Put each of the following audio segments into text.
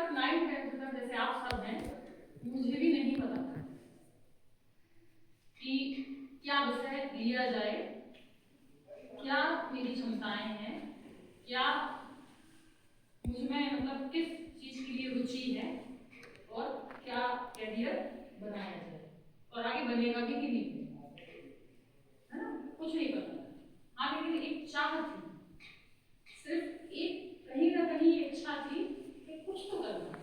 तक 9th 10th तक जैसे आप सब हैं, मुझे भी नहीं पता था कि क्या विषय लिया जाए, क्या मेरी क्षमताएं हैं, क्या मुझमें मतलब किस चीज के लिए रुचि है और क्या कैरियर बनाया जाए और आगे बनेगा भी कि नहीं, है ना, कुछ नहीं पता। हाँ, लेकिन एक चाह थी, सिर्फ एक कहीं ना कहीं इच्छा थी कि कुछ तो करना है।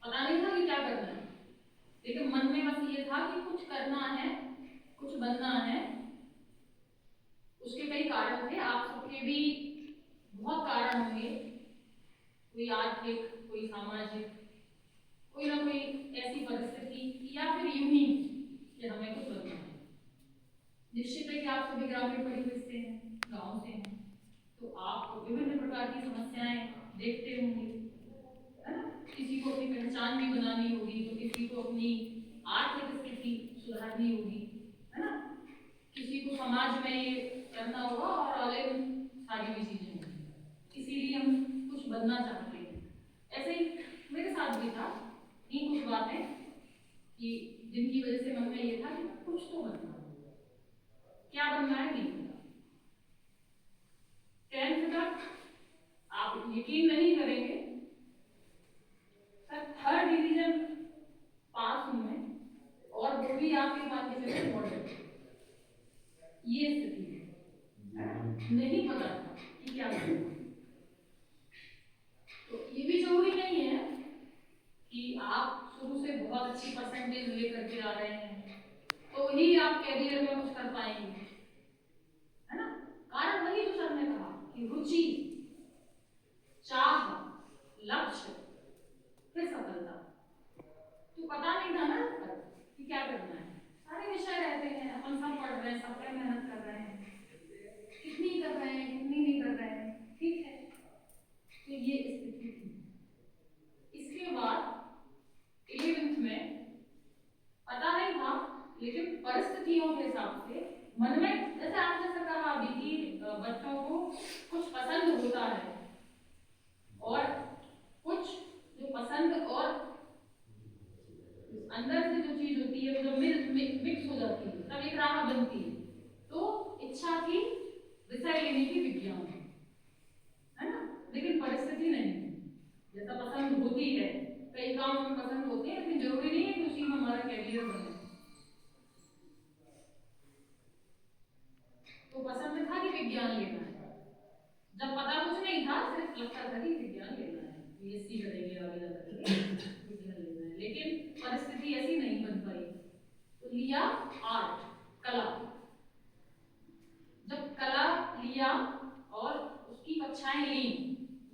पता नहीं था कि क्या करना है, लेकिन मन में बस ये था कि कुछ करना है, कुछ बनना है। उसके कई कारण थे, आप सबके भी बहुत कारण होंगे, कोई आर्थिक, कोई सामाजिक, कोई ना कोई ऐसी परिस्थिति, या फिर यूं ही कि हमें कुछ बनना है। निश्चित है कि आप सभी ग्रामीण परिवेश से हैं, गांव से हैं, तो आप विभिन्न प्रकार की समस्याएं देखते होंगे, है ना। किसी को अपनी पहचान भी बनानी होगी, तो किसी को अपनी आर्थिक स्थिति सुधारनी होगी, है ना, किसी को समाज में ये करना होगा और अलग सारी भी चीजें होंगी। इसीलिए हम कुछ बनना चाहते हैं। ऐसे ही मेरे साथ भी था, ये कुछ बातें कि जिनकी वजह से मन में ये था कि कुछ तो बनना है, क्या बनना है नहीं पता। 10th तक आप यकीन नहीं करेंगे, सर 3rd डिवीजन पास हूं मैं, और वो भी आप ये मान के चले मॉडल। ये स्थिति है, नहीं पता था कि क्या करना। तो ये भी जरूरी नहीं है कि आप शुरू से बहुत अच्छी परसेंटेज लेकर के आ रहे हैं तो ही आप कैरियर में कुछ कर पाएंगे, है ना। कारण वही जो सर ने कहा कि रुचि, चाह, लक्ष्य, फिर सफलता। तो पता नहीं था ना कि क्या करना है। सारे विषय रहते हैं, अपन सब पढ़ रहे हैं, सब पे मेहनत कर रहे हैं, कितनी कर रहे हैं, कितनी नहीं कर रहे हैं, ठीक है। तो ये स्थिति थी। इसके बाद 11th में पता नहीं था, लेकिन परिस्थितियों के हिसाब से मन में, जैसे आपने जैसा कहा अभी कि बच्चों को कुछ पसंद होता है और कुछ जो पसंद और अंदर से जो चीज होती है वो जब मिक्स हो जाती है तब एक राह बनती है। तो इच्छा थी विषय लेने की विज्ञान, है ना, लेकिन परिस्थिति नहीं जैसा पसंद होती है। कई काम हमें पसंद होते हैं, लेकिन जरूरी नहीं है कि उसी में हमारा कैरियर बने। तो पसंद था कि विज्ञान लेना है, जब पता कुछ नहीं था, सिर्फ लगता था कि विज्ञान लेना है, बीएससी करेंगे आगे जाकर विज्ञान लेना है। लेकिन परिस्थिति ऐसी नहीं बन पाई, तो लिया आर्ट, कला। जब कला लिया और उसकी कक्षाएं ली,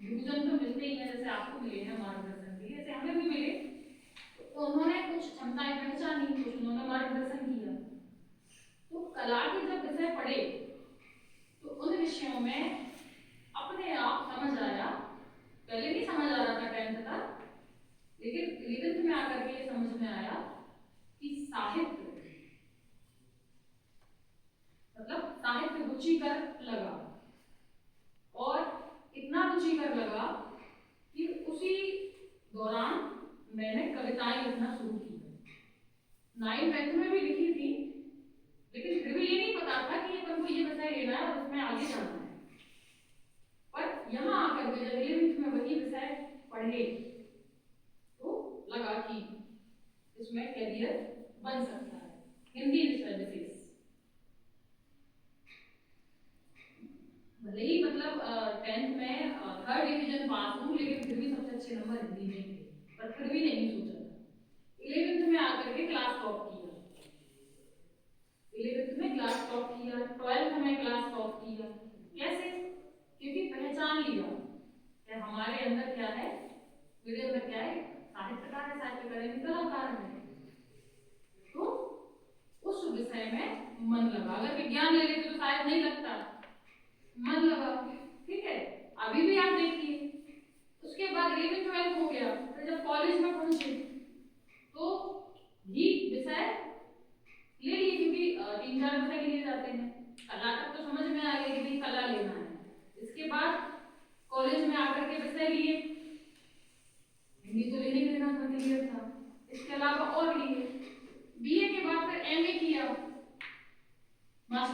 गुरुजन तो मिलते ही हैं, जैसे आपको मिले हैं मार्गदर्शन के लिए, जैसे हमें भी मिले, तो उन्होंने कुछ क्षमताएं पहचानी, कुछ उन्होंने मार्गदर्शन किया। तो कला के जब विषय पढ़े तो उन विषयों में अपने आप समझ आया, पहले नहीं समझ आ रहा था 10th तक, लेकिन 11th में आकर के समझ में आया कि साहित्य मतलब साहित्य रुचिकर लगा, और इतना रुचिकर लगा कि उसी दौरान मैंने कविताएं लिखना शुरू की। 9th 10th में भी लिखी थी, लेकिन फिर भी ये नहीं पता था कि अपन को ये विषय लेना है और उसमें आगे जाना है। पर यहाँ आकर के जब 11th में वही विषय पढ़े तो लगा कि इसमें कैरियर बन सकता है। हिंदी विषय विशेष, भले ही मतलब 10th में 3rd डिवीजन पास हूँ, लेकिन फिर भी सबसे अच्छे नंबर हिंदी में थे, पर फिर भी नहीं सोचा था। 11th में आकर के क्लास टॉप किया, 11th में क्लास टॉप किया, 12th में क्लास टॉप किया। कैसे? क्योंकि पहचान लिया कि हमारे अंदर क्या है, मेरे अंदर क्या है, साहित्यकार है, साहित्यकार है, कलाकार है। तो उस विषय में मन लगा। अगर विज्ञान ले लेते तो शायद नहीं लगता, मन लगा, ठीक है। अभी भी आप देखिए, उसके बाद 11th 12th हो गया, फिर जब कॉलेज में पहुंचे तो भी विषय ले लिए, क्योंकि 3-4 विषय लिए जाते हैं। कला तक तो समझ में आ गया कि भाई कला लेना है। इसके बाद कॉलेज में आकर के विषय लिए,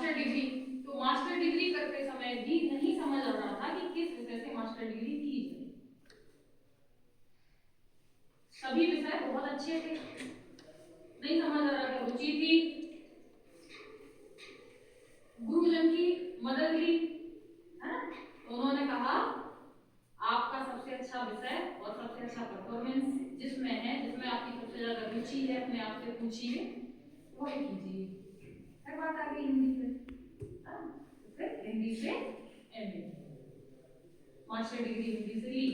मास्टर डिग्री, तो मास्टर डिग्री करते समय भी नहीं समझ आ रहा था कि किस विषय से मास्टर डिग्री की जाए। सभी विषय बहुत अच्छे थे, नहीं समझ आ रहा था, रुचि थी, गुरुजन की मदद ली, है ना। तो उन्होंने कहा आपका सबसे अच्छा विषय और सबसे अच्छा परफॉर्मेंस जिसमें है, जिसमें आपकी सबसे ज्यादा रुचि है, अपने आप से पूछिए, वही कीजिए। फिर बात आ गई हिंदी पे, फिर हिंदी से एमए, मास्टर डिग्री हिंदी से ली,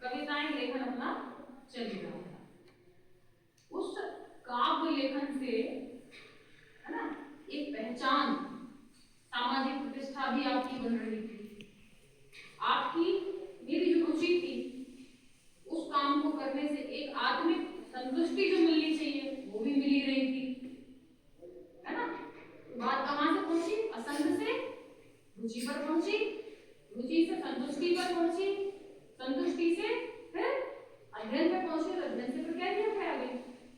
कविताएं लेखन अपना चल ही रहा था। उस काव्य लेखन से, है ना, एक पहचान, सामाजिक प्रतिष्ठा भी आपकी बन रही थी। आपकी मेरी जो रुचि थी उस काम को करने से एक आत्मिक संतुष्टि जो मिलनी चाहिए वो भी मिल ही रही थी, है ना। तो बात कहां से पहुंची? असंग से रुचि पर पहुंची, रुचि से संतुष्टि पर पहुंची, संतुष्टि से फिर अध्ययन पे पहुंची, अध्ययन से फिर कैरियर पे आ गई।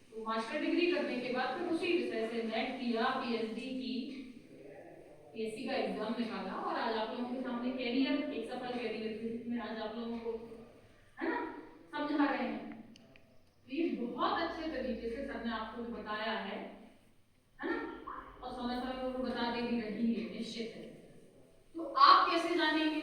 तो मास्टर डिग्री करने के बाद फिर उसी विषय से नेट किया, पीएचडी की, पीएससी का एग्जाम निकाला और आज आप लोगों के सामने कैरियर, एक सफल कैरियर के रूप में आज आप लोगों को, है ना, समझा रहे हैं। तो ये बहुत अच्छे तरीके से सर ने आपको जो बताया है ना, और समय समय पर बताते भी रही है, निश्चित है। तो आप कैसे जानेंगे